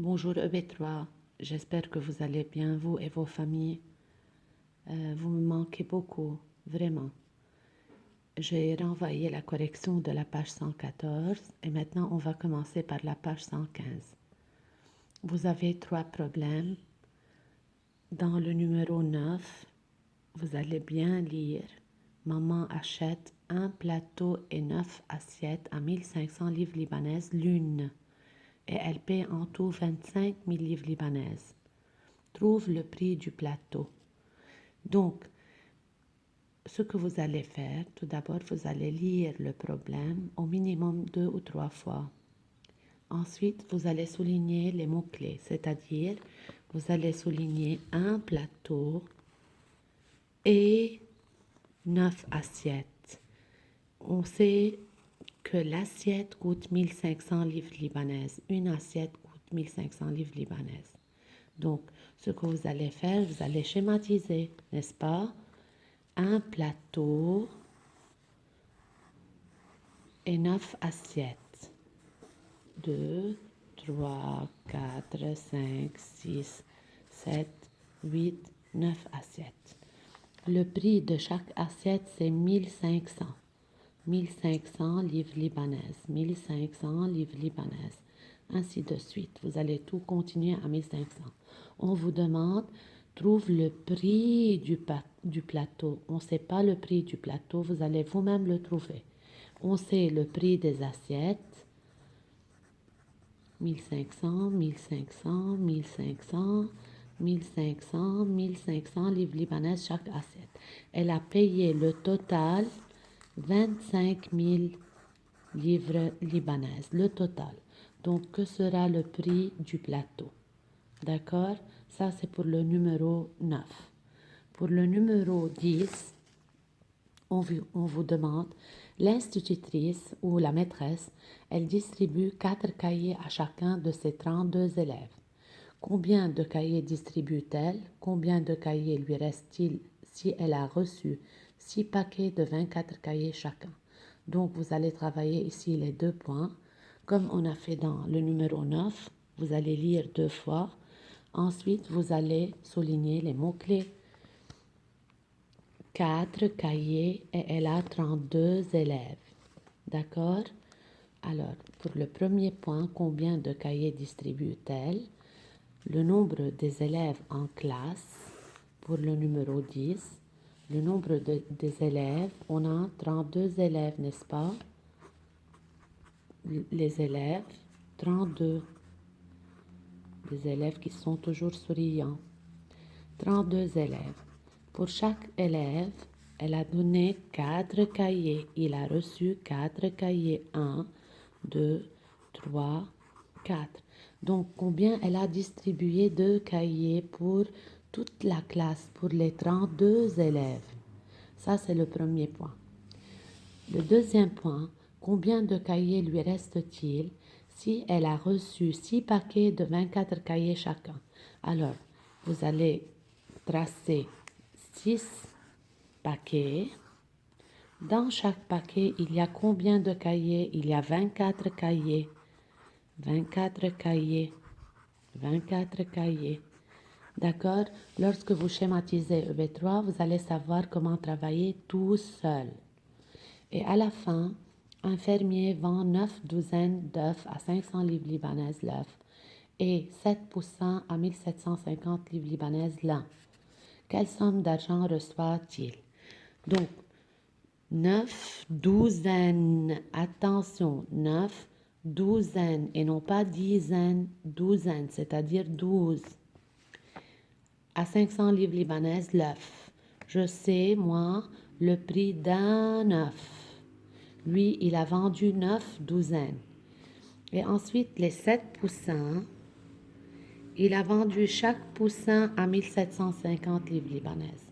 Bonjour EB3, j'espère que vous allez bien, vous et vos familles. Vous me manquez beaucoup, vraiment. J'ai renvoyé la correction de la page 114 et maintenant on va commencer par la page 115. Vous avez trois problèmes. Dans le numéro 9, vous allez bien lire. Maman achète un plateau et 9 assiettes à 1500 livres libanaises l'une et elle paie en tout 25 000 livres libanaises. Trouve le prix du plateau. Donc, ce que vous allez faire, tout d'abord, vous allez lire le problème au minimum 2 ou 3 fois. Ensuite, vous allez souligner les mots-clés, c'est-à-dire, vous allez souligner un plateau et 9 assiettes. On sait que l'assiette coûte 1500 livres libanaises. Une assiette coûte 1500 livres libanaises. Donc, ce que vous allez faire, vous allez schématiser, n'est-ce pas? Un plateau et 9 assiettes. 2, 3, 4, 5, 6, 7, 8, 9 assiettes. Le prix de chaque assiette, c'est 1500. 1500 livres libanaises. 1500 livres libanaises. Ainsi de suite. Vous allez tout continuer à 1500. On vous demande, trouve le prix du plateau. On ne sait pas le prix du plateau, vous allez vous-même le trouver. On sait le prix des assiettes. 1500, 1500, 1500, 1500, 1500 livres libanaises chaque assiette. Elle a payé le total 25 000 livres libanaises, le total. Donc, que sera le prix du plateau? D'accord? Ça, c'est pour le numéro 9. Pour le numéro 10, on vous demande, l'institutrice ou la maîtresse, elle distribue 4 cahiers à chacun de ses 32 élèves. Combien de cahiers distribue-t-elle? Combien de cahiers lui reste-t-il si elle a reçu 6 paquets de 24 cahiers chacun? Donc, vous allez travailler ici les 2 points. Comme on a fait dans le numéro 9, vous allez lire 2 fois. Ensuite, vous allez souligner les mots-clés. 4 cahiers et elle a 32 élèves. D'accord? Alors, pour le premier point, combien de cahiers distribue-t-elle? Le nombre des élèves en classe pour le numéro 10. Le nombre des élèves, on a 32 élèves, n'est-ce pas? Les élèves, 32. Des élèves qui sont toujours souriants. 32 élèves. Pour chaque élève, elle a donné 4 cahiers. Il a reçu 4 cahiers. 1, 2, 3, 4. Donc, combien elle a distribué de cahiers pour toute la classe, pour les 32 élèves? Ça, c'est le premier point. Le deuxième point, combien de cahiers lui reste-t-il si elle a reçu 6 paquets de 24 cahiers chacun? Alors, vous allez tracer 6 paquets. Dans chaque paquet, il y a combien de cahiers? Il y a 24 cahiers. 24 cahiers. 24 cahiers. D'accord? Lorsque vous schématisez EB3, vous allez savoir comment travailler tout seul. Et à la fin, un fermier vend 9 douzaines d'œufs à 500 livres libanaises l'œuf et 7 poussins à 1750 livres libanaises l'un. Quelle somme d'argent reçoit-il? Donc, 9 douzaines, attention, 9 douzaines et non pas dizaines, douzaines, c'est-à-dire 12. À 500 livres libanaises l'œuf. Je sais, moi, le prix d'un œuf. Lui, il a vendu 9 douzaines. Et ensuite, les 7 poussins, il a vendu chaque poussin à 1750 livres libanaises.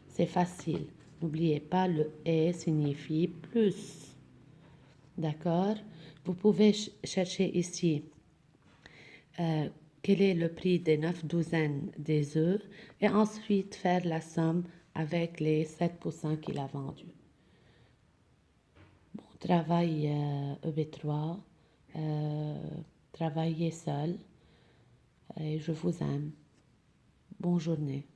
C'est facile. N'oubliez pas, le « et » signifie plus. D'accord? Vous pouvez chercher ici quel est le prix des 9 douzaines des œufs et ensuite faire la somme avec les 7 poussins qu'il a vendus. Bon travail EB3, travaillez seul. et je vous aime. Bonne journée.